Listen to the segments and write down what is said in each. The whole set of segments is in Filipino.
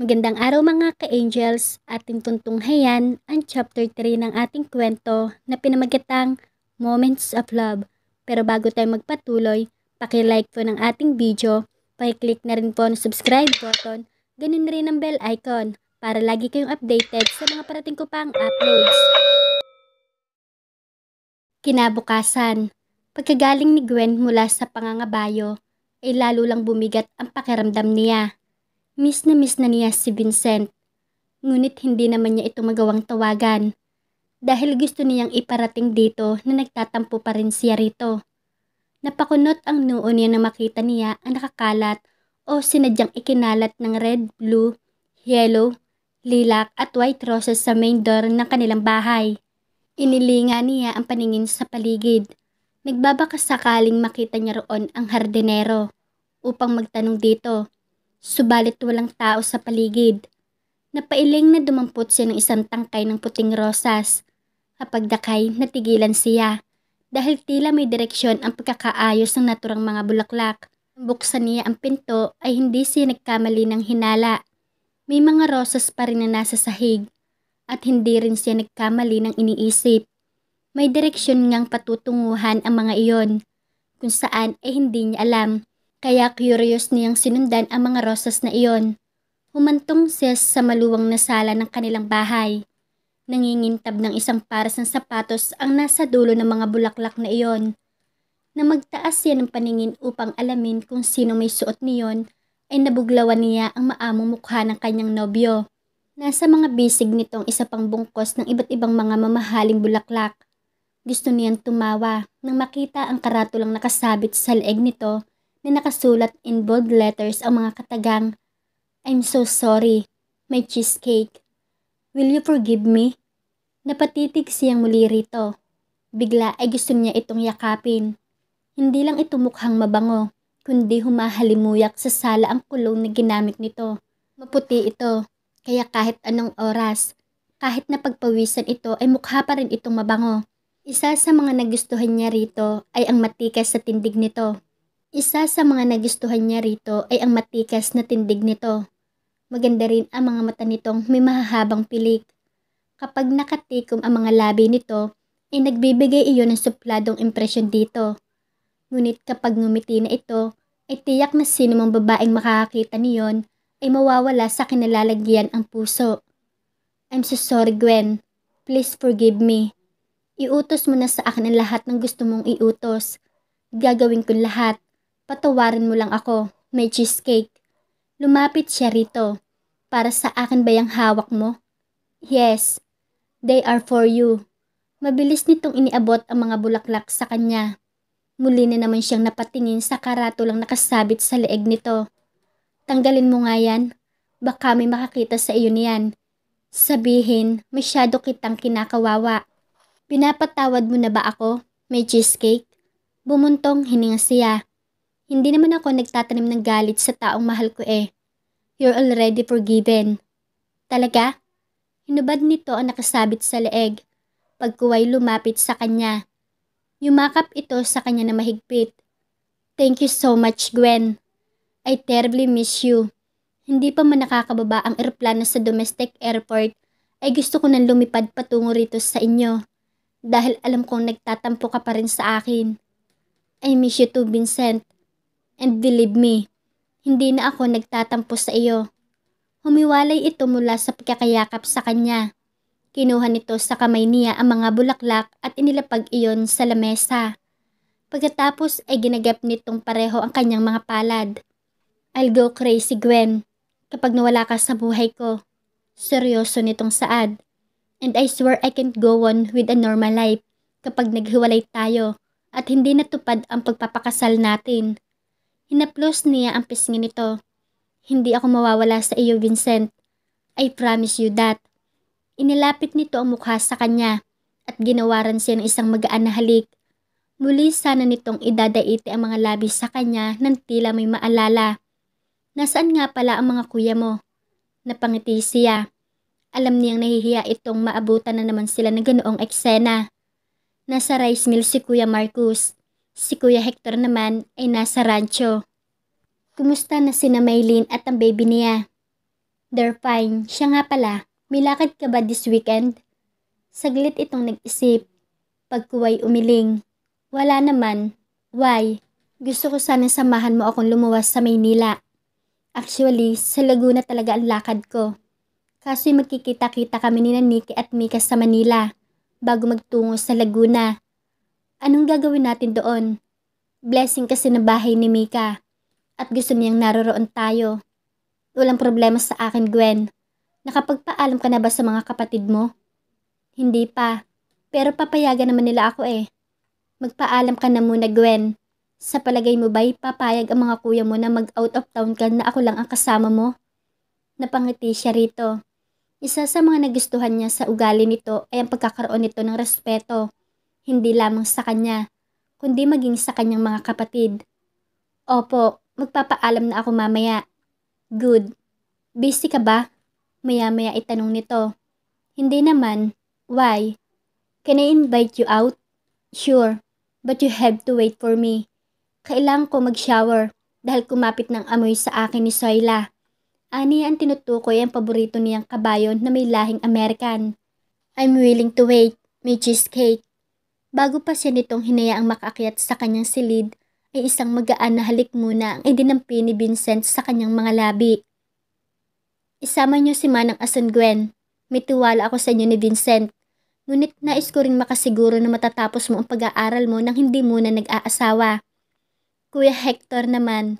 Magandang araw mga ka-angels, ating tuntunghayan ang chapter 3 ng ating kwento na pinamagatang Moments of Love. Pero bago tayo magpatuloy, paki-like po ng ating video, paki-click na rin po ang subscribe button, ganun rin ang bell icon para lagi kayong updated sa mga parating ko pang uploads. Kinabukasan, pagkagaling ni Gwen mula sa pangangabayo, ay lalo lang bumigat ang pakiramdam niya. Miss na niya si Vincent, ngunit hindi naman niya ito magawang tawagan dahil gusto niyang iparating dito na nagtatampo pa rin siya rito. Napakunot ang noo niya na makita niya ang nakakalat o sinadyang ikinalat ng red, blue, yellow, lilac at white roses sa main door ng kanilang bahay. Inilinga niya ang paningin sa paligid. Nagbabaka sakaling makita niya roon ang hardinero upang magtanong dito. Subalit walang tao sa paligid. Napailing na dumampot siya ng isang tangkay ng puting rosas. Kapag dakay, natigilan siya dahil tila may direksyon ang pagkakaayos ng naturang mga bulaklak. Buksan niya ang pinto ay hindi siya nagkamali ng hinala. May mga rosas pa rin na nasa sahig at hindi rin siya nagkamali ng iniisip. May direksyon ngang patutunguhan ang mga iyon kung saan ay hindi niya alam. Kaya curious niyang sinundan ang mga rosas na iyon. Humantong siya sa maluwang na sala ng kanilang bahay. Nangingintab ng isang pares ng sapatos ang nasa dulo ng mga bulaklak na iyon. Na magtaas siya ng paningin upang alamin kung sino may suot niyon, ay nabuglawan niya ang maamong mukha ng kanyang nobyo. Nasa mga bisig nitong isa pang bungkos ng iba't ibang mga mamahaling bulaklak. Gusto niyang tumawa nang makita ang karatulang nakasabit sa leeg nito na nakasulat in bold letters ang mga katagang, "I'm so sorry, my cheesecake. Will you forgive me?" Napatitig siyang muli rito. Bigla ay gusto niya itong yakapin. Hindi lang ito mukhang mabango, kundi humahalimuyak sa sala ang kulong na ginamit nito. Maputi ito, kaya kahit anong oras, kahit napagpawisan ito ay mukha pa rin itong mabango. Isa sa mga nagustuhan niya rito ay ang matikas sa tindig nito. Maganda rin ang mga mata nitong may mahahabang pilik. Kapag nakatikom ang mga labi nito, ay nagbibigay iyon ng supladong impresyon dito. Ngunit kapag ngumiti na ito, ay tiyak na sino mang babaeng makakakita niyon ay mawawala sa kinalalagyan ang puso. "I'm so sorry, Gwen. Please forgive me. Iutos mo na sa akin ang lahat ng gusto mong iutos. Gagawin ko lahat. Patawarin mo lang ako, may cheesecake." Lumapit siya rito. "Para sa akin ba yung hawak mo?" "Yes, they are for you." Mabilis nitong iniabot ang mga bulaklak sa kanya. Muli na naman siyang napatingin sa karatulang nakasabit sa leeg nito. "Tanggalin mo nga yan. Baka may makakita sa iyo niyan. Sabihin, masyado kitang kinakawawa." "Pinapatawad mo na ba ako, may cheesecake?" Bumuntong hininga siya. "Hindi naman ako nagtatanim ng galit sa taong mahal ko eh. You're already forgiven." "Talaga?" Hinubad nito ang nakasabit sa leeg. Pagkuway lumapit sa kanya. Yumakap ito sa kanya na mahigpit. "Thank you so much, Gwen. I terribly miss you. Hindi pa man nakakababa ang eroplano sa domestic airport, ay gusto ko nang lumipad patungo rito sa inyo. Dahil alam kong nagtatampo ka pa rin sa akin. I miss you too, Vincent. And believe me, hindi na ako nagtatampo sa iyo." Humiwalay ito mula sa pagkakayakap sa kanya. Kinuha nito sa kamay niya ang mga bulaklak at inilapag iyon sa lamesa. Pagkatapos ay ginagap nitong pareho ang kanyang mga palad. "I'll go crazy, Gwen, kapag nawala ka sa buhay ko." Seryoso nitong saad. "And I swear I can't go on with a normal life kapag naghiwalay tayo at hindi natupad ang pagpapakasal natin." Hinaplos niya ang pisngi nito. "Hindi ako mawawala sa iyo, Vincent. I promise you that." Inilapit nito ang mukha sa kanya at ginawaran siya ng isang magaan na halik. Muli sana nitong idadaiti ang mga labi sa kanya nang tila may maalala. "Nasaan nga pala ang mga kuya mo?" Napangiti siya. Alam niyang nahihiya itong maabutan na naman sila ng ganoong eksena. Nasa rice mill si Kuya Marcus. Si Kuya Hector naman ay nasa rancho. "Kumusta na sina Maylene at ang baby niya?" They're fine. Siya nga pala, may lakad ka ba this weekend? Saglit itong nag-isip. Pagkuway umiling. Wala naman. Why? Gusto ko sana samahan mo akong lumuwas sa Maynila. Actually, sa Laguna talaga ang lakad ko. Kaso'y magkikita-kita kami ni Nikki at Mika sa Manila bago magtungo sa Laguna. Anong gagawin natin doon? Blessing kasi na bahay ni Mika at gusto niyang naroroon tayo. Walang problema sa akin, Gwen. Nakapagpaalam ka na ba sa mga kapatid mo? Hindi pa, pero papayagan naman nila ako eh. Magpaalam ka na muna, Gwen. Sa palagay mo ba'y papayag ang mga kuya mo na mag-out of town ka na ako lang ang kasama mo? Napangiti siya rito. Isa sa mga nagustuhan niya sa ugali nito ay ang pagkakaroon nito ng respeto, hindi lamang sa kanya, kundi maging sa kanyang mga kapatid. Opo, magpapaalam na ako mamaya. Good. Busy ka ba? Maya-maya itanong nito. Hindi naman. Why? Can I invite you out? Sure, but you have to wait for me. Kailangan ko mag-shower dahil kumapit ng amoy sa akin ni Soyla. Ani ang tinutukoy ang paborito niyang kabayo na may lahing American. I'm willing to wait, may cheesecake. Bago pa siya nitong hinayaang makaakyat sa kanyang silid, ay isang magaan na halik muna ang idinampi ni Vincent sa kanyang mga labi. Isama niyo si Manang Asan, Gwen. May tiwala ako sa inyo ni Vincent. Ngunit nais ko rin makasiguro na matatapos mo ang pag-aaral mo nang hindi muna nag-aasawa. Kuya Hector naman,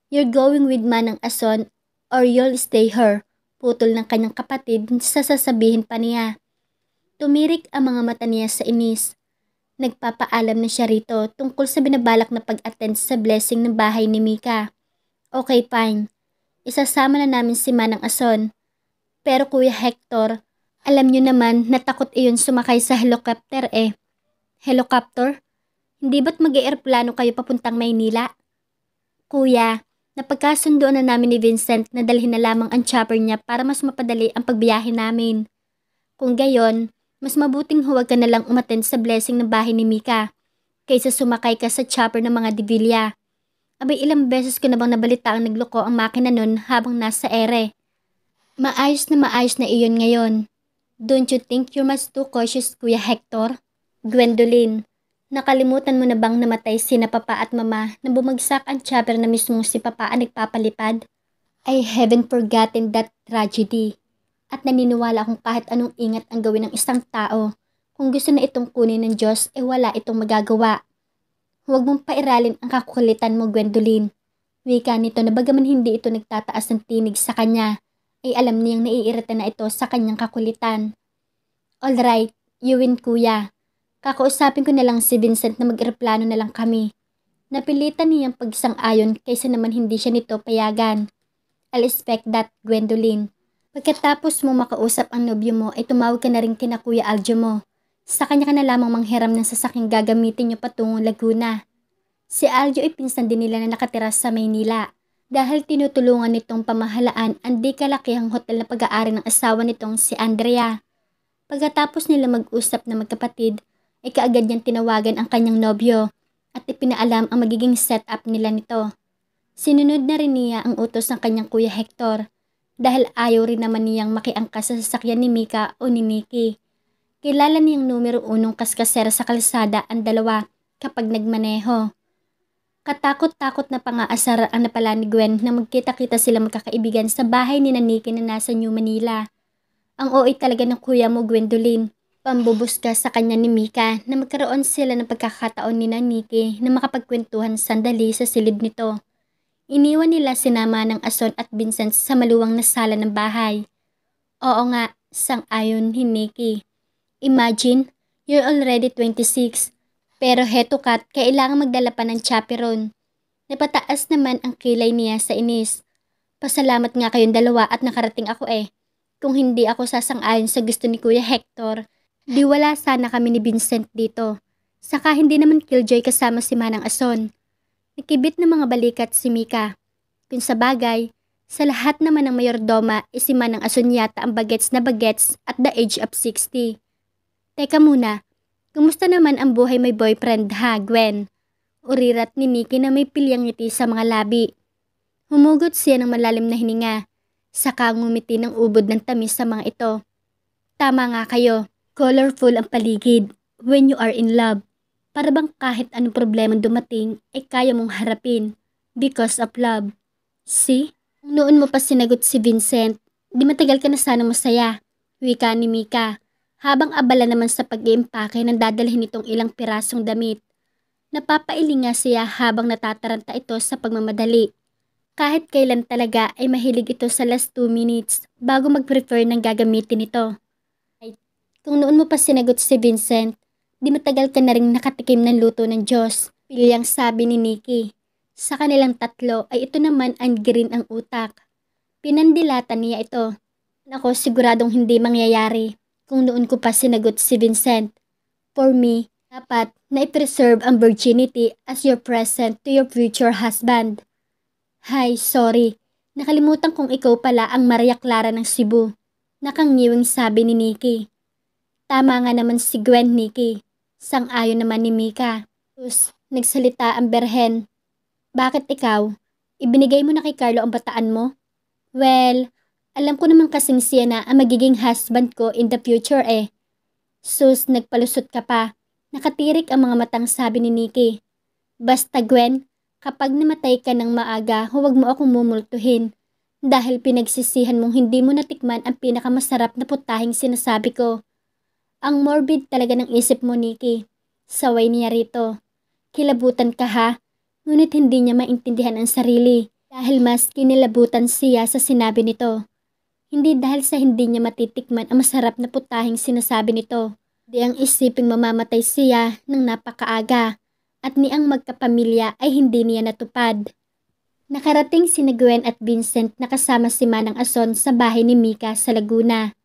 you're going with Manang Asan or you'll stay here. Putol ng kanyang kapatid sa sasabihin pa niya. Tumirik ang mga mata niya sa inis. Nagpapaalam na siya rito tungkol sa binabalak na pag-attend sa blessing ng bahay ni Mika. Okay, fine. Isasama na namin si Manang Asan. Pero Kuya Hector, alam niyo naman na takot iyon sumakay sa helicopter eh. Helicopter? Hindi ba't mag-eeroplano kayo papuntang Maynila? Kuya, napagkasundoan na namin ni Vincent na dalhin na lamang ang chopper niya para mas mapadali ang pagbiyahe namin. Kung gayon, mas mabuting huwag ka na lang umattend sa blessing ng bahay ni Mika kaysa sumakay ka sa chopper ng mga Divilla. Abay, ilang beses ko na bang nabalita ang nagloko ang makina nun habang nasa ere. Maayos na iyon ngayon. Don't you think you're much too cautious, Kuya Hector? Gwendolyn, nakalimutan mo na bang namatay sina Papa at Mama na bumagsak ang chopper na mismong si Papa ang nagpapalipad? I haven't forgotten that tragedy. At naniniwala akong kahit anong ingat ang gawin ng isang tao, kung gusto na itong kunin ng Diyos, wala itong magagawa. Huwag mong pairalin ang kakulitan mo, Gwendolyn. Wika nito na bagaman hindi ito nagtataas ng tinig sa kanya, ay alam niyang naiirita na ito sa kanyang kakulitan. Alright, you win, Kuya. Kakausapin ko na lang si Vincent na mag-eroplano na lang kami. Napilitan niyang pagsang-ayon kaysa naman hindi siya nito payagan. I'll expect that, Gwendolyn. Pagkatapos mo makausap ang nobyo mo ay tumawag ka na rin kina Kuya Aljo mo. Sa kanya ka na lamang manghiram ng sasakyang gagamitin niyo patungong Laguna. Si Aljo ay pinsan din nila na nakatira sa Maynila dahil tinutulungan nitong pamahalaan ang di kalakihang hotel na pag-aari ng asawa nitong si Andrea. Pagkatapos nila mag-usap na magkapatid ay kaagad niyang tinawagan ang kanyang nobyo at ipinaalam ang magiging setup nila nito. Sinunod na rin niya ang utos ng kanyang Kuya Hector. Dahil ayaw rin naman niyang makiangkas sa sasakyan ni Mika o ni Nikki. Kilala niyang numero 1 kaskasera sa kalsada ang dalawa kapag nagmaneho. Katakot-takot na pangaasar ang napala ni Gwen na magkita-kita sila magkakaibigan sa bahay ni Nikki na nasa New Manila. Ang OA talaga ng kuya mo, Gwendolyn. Pambubuskas sa kanya ni Mika na magkaroon sila ng pagkakataon ni Nikki na makapagkwentuhan sandali sa silid nito. Iniwan nila sinama ng Asan at Vincent sa maluwang na sala ng bahay. Oo nga, sang-ayon ni Nikki. Imagine, you're already 26. Pero heto Kat, kailangan magdala pa ng chaperon. Napataas naman ang kilay niya sa inis. Pasalamat nga kayong dalawa at nakarating ako eh. Kung hindi ako sasang-ayon sa gusto ni Kuya Hector, di wala sana kami ni Vincent dito. Saka hindi naman killjoy kasama si Manang Asan. Nakibit ng mga balikat si Mika. Kung sa bagay, sa lahat naman ng mayordoma, si Manang Asan yata ang bagets na bagets at the age of 60. Teka muna, kumusta naman ang buhay may boyfriend ha, Gwen? Urirat ni Nikki na may pilyang ngiti sa mga labi. Humugot siya ng malalim na hininga. Saka ngumiti ng ubod ng tamis sa mga ito. Tama nga kayo, colorful ang paligid when you are in love. Para bang kahit anong problemang dumating ay kaya mong harapin because of love. See? Noon mo pa sinagot si Vincent, di matagal ka na sana masaya. Wika ni Mika, habang abala naman sa pag-iimpake ng dadalhin nitong ilang pirasong damit. Napapailing nga siya habang natataranta ito sa pagmamadali. Kahit kailan talaga ay mahilig ito sa last 2 minutes bago mag-prefer ng gagamitin ito. Kung noon mo pa sinagot si Vincent, di matagal ka na rin nakatikim ng luto ng Diyos, pilyang sabi ni Nikki. Sa kanilang tatlo ay ito naman ang green ang utak. Pinandilatan niya ito. Nako, siguradong hindi mangyayari kung noon ko pa sinagot si Vincent. For me, dapat na i-preserve ang virginity as your present to your future husband. Hay, sorry. Nakalimutan kong ikaw pala ang Maria Clara ng Cebu. Nakangiwing sabi ni Nikki. Tama nga naman si Gwen, Nikki. Sang-ayon naman ni Mika. Tapos, nagsalita ang berhen. Bakit ikaw? Ibinigay mo na kay Carlo ang bataan mo? Well, alam ko naman kasing siya na ang magiging husband ko in the future eh. Sus, nagpalusot ka pa. Nakatirik ang mga matang sabi ni Nikki. Basta Gwen, kapag namatay ka ng maaga, huwag mo akong mumultuhin. Dahil pinagsisihan mong hindi mo natikman ang pinakamasarap na putahing sinasabi ko. Ang morbid talaga ng isip mo, Nikki. Saway niya rito. Kilabutan ka ha? Ngunit hindi niya maintindihan ang sarili dahil mas kinilabutan siya sa sinabi nito. Hindi dahil sa hindi niya matitikman ang masarap na putahing sinasabi nito. Di ang isiping mamamatay siya ng napakaaga at ni ang magkapamilya ay hindi niya natupad. Nakarating sina Gwen at Vincent na kasama si Manang Ason sa bahay ni Mika sa Laguna.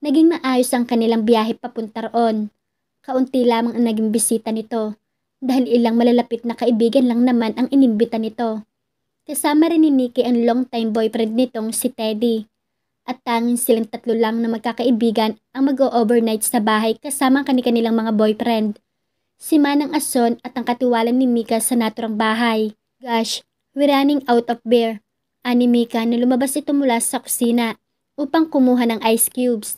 Naging maayos ang kanilang biyahe papunta roon. Kaunti lamang ang naging bisita nito dahil ilang malalapit na kaibigan lang naman ang inimbita nito. Kasama rin ni Nikki ang long-time boyfriend nitong si Teddy. At tanging silang tatlo lang na magkakaibigan ang mag-o-overnight sa bahay kasama ang kanilang mga boyfriend. Si Manang Ason at ang katiwalan ni Mika sa naturang bahay. Gosh, we're running out of beer. Ani Mika na lumabas ito mula sa kusina upang kumuha ng ice cubes.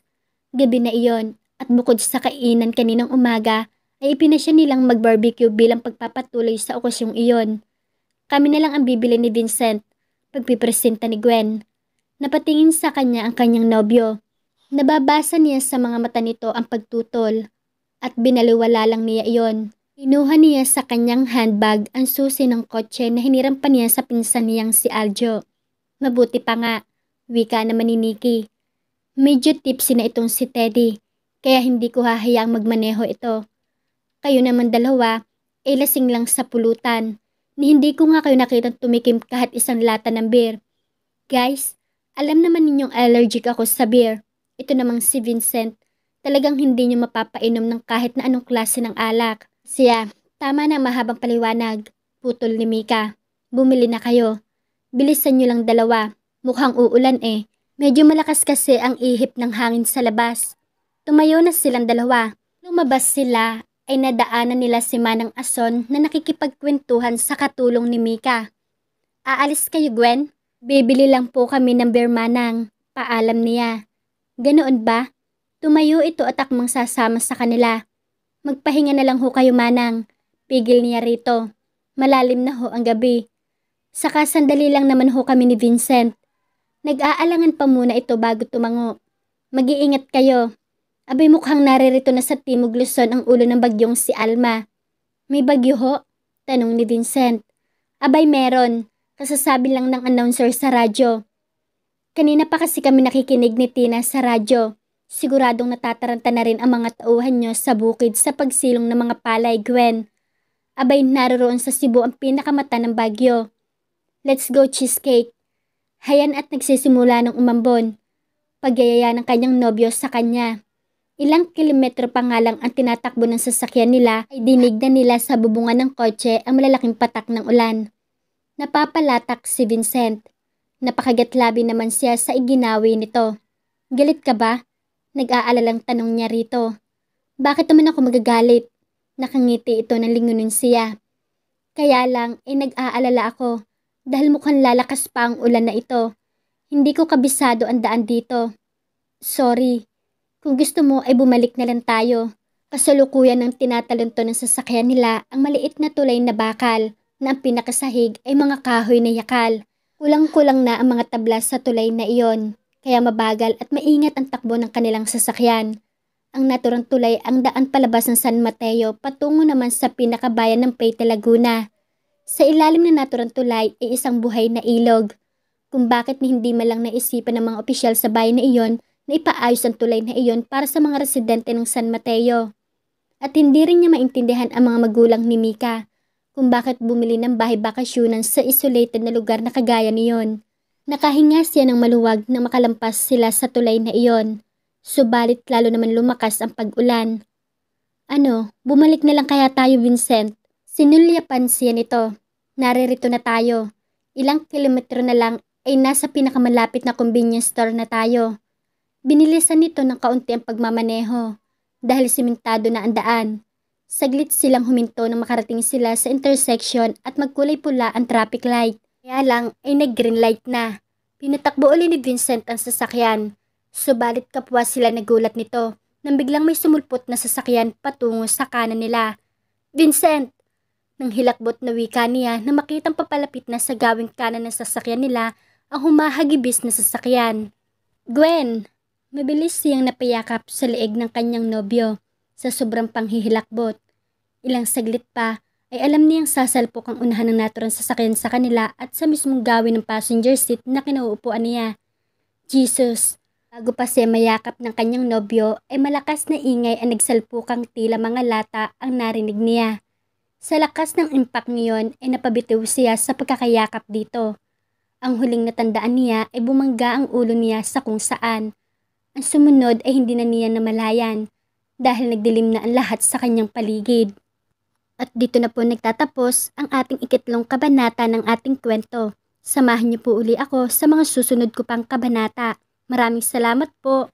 Gabi na iyon at bukod sa kainan kaninang umaga ay ipinasya nilang mag-barbecue bilang pagpapatuloy sa okasyong iyon. Kami na lang ang bibili ni Vincent, pagpipresenta ni Gwen. Napatingin sa kanya ang kanyang nobyo. Nababasa niya sa mga mata nito ang pagtutol at binaliwala lang niya iyon. Inuha niya sa kanyang handbag ang susi ng kotse na hiniram pa niya sa pinsan niyang si Aljo. Mabuti pa nga, wika naman ni Nikki. Medyo tipsy na itong si Teddy, kaya hindi ko hahayaang magmaneho ito. Kayo naman dalawa, ay lasing lang sa pulutan. Ni hindi ko nga kayo nakitang tumikim kahit isang lata ng beer. Guys, alam naman ninyong allergic ako sa beer. Ito namang si Vincent, talagang hindi niyo mapapainom ng kahit na anong klase ng alak. Siya, tama na mahabang paliwanag. Putol ni Mika. Bumili na kayo. Bilisan niyo lang dalawa. Mukhang uulan eh. Medyo malakas kasi ang ihip ng hangin sa labas. Tumayo na silang dalawa. Lumabas sila ay nadaanan nila si Manang Ason na nakikipagkwentuhan sa katulong ni Mika. Aalis kayo, Gwen? Bibili lang po kami ng beer, Manang. Paalam niya. Ganoon ba? Tumayo ito at akmang sasama sa kanila. Magpahinga na lang ho kayo, Manang. Pigil niya rito. Malalim na ho ang gabi. Saka sandali lang naman ho kami ni Vincent. Nag-aalangan pa muna ito bago tumango. Mag-iingat kayo. Abay mukhang naririto na sa Timog Luzon ang ulo ng bagyong si Alma. May bagyo ho? Tanong ni Vincent. Abay meron. Kasasabi lang ng announcer sa radyo. Kanina pa kasi kami nakikinig ni Tina sa radyo. Siguradong natataranta na rin ang mga tauhan nyo sa bukid sa pagsilong ng mga palay, Gwen. Abay naroon sa Cebu ang pinakamata ng bagyo. Let's go cheesecake. Hayan at nagsisimula ng umambon. Pagyayaya ng kanyang nobyo sa kanya. Ilang kilometro pa nga lang ang tinatakbo ng sasakyan nila ay dinig na nila sa bubungan ng kotse ang malalaking patak ng ulan. Napapalatak si Vincent. Napakagatlabi naman siya sa iginawi nito. Galit ka ba? Nag-aalalang tanong niya rito. Bakit naman ako magagalit? Nakangiti ito ng lingunin siya. Kaya lang ay nag-aalala ako dahil mukhang lalakas pa ang ulan na ito. Hindi ko kabisado ang daan dito. Sorry. Kung gusto mo ay bumalik na lang tayo. Kasalukuyan ng tinatalon ng sasakyan nila ang maliit na tulay na bakal na ang pinakasahig ay mga kahoy na yakal. Kulang-kulang na ang mga tablas sa tulay na iyon, kaya mabagal at maingat ang takbo ng kanilang sasakyan. Ang naturang tulay ang daan palabas ng San Mateo patungo naman sa pinakabayan ng Paite, Laguna. Sa ilalim ng naturang tulay ay isang buhay na ilog. Kung bakit hindi malang naisipan ng mga opisyal sa bayan na iyon na ipaayos ang tulay na iyon para sa mga residente ng San Mateo. At hindi rin niya maintindihan ang mga magulang ni Mika kung bakit bumili ng bahay bakasyonan sa isolated na lugar na kagaya niyon. Nakahinga siya ng maluwag na makalampas sila sa tulay na iyon. Subalit lalo naman lumakas ang pag-ulan. Ano, bumalik na lang kaya tayo, Vincent? Sinulyapan siya nito. Naririto na tayo. Ilang kilometro na lang ay nasa pinakamalapit na convenience store na tayo. Binilisan nito ng kaunti ang pagmamaneho dahil simentado na ang daan. Saglit silang huminto nang makarating sila sa intersection at magkulay pula ang traffic light. Kaya lang ay nag-green light na. Pinatakbo uli ni Vincent ang sasakyan. Subalit kapwa sila nagulat nito nang biglang may sumulpot na sasakyan patungo sa kanan nila. Vincent! Nang hilakbot na wika niya na makitang papalapit na sa gawing kanan ng sasakyan nila ang humahagibis na sasakyan. Gwen! Mabilis siyang napayakap sa leeg ng kanyang nobyo sa sobrang panghihilakbot. Ilang saglit pa ay alam niyang sasalpok ang unahan ng naturang sasakyan sa kanila at sa mismong gawin ng passenger seat na kinauupuan niya. Jesus! Bago pa siya mayakap ng kanyang nobyo ay malakas na ingay ang nagsalpukang tila mga lata ang narinig niya. Sa lakas ng impact niyon ay napabitiw siya sa pagkakayakap dito. Ang huling natandaan niya ay bumangga ang ulo niya sa kung saan. Ang sumunod ay hindi na niya namalayan dahil nagdilim na ang lahat sa kanyang paligid. At dito na po nagtatapos ang ating ikatlong kabanata ng ating kwento. Samahan niyo po uli ako sa mga susunod ko pang kabanata. Maraming salamat po.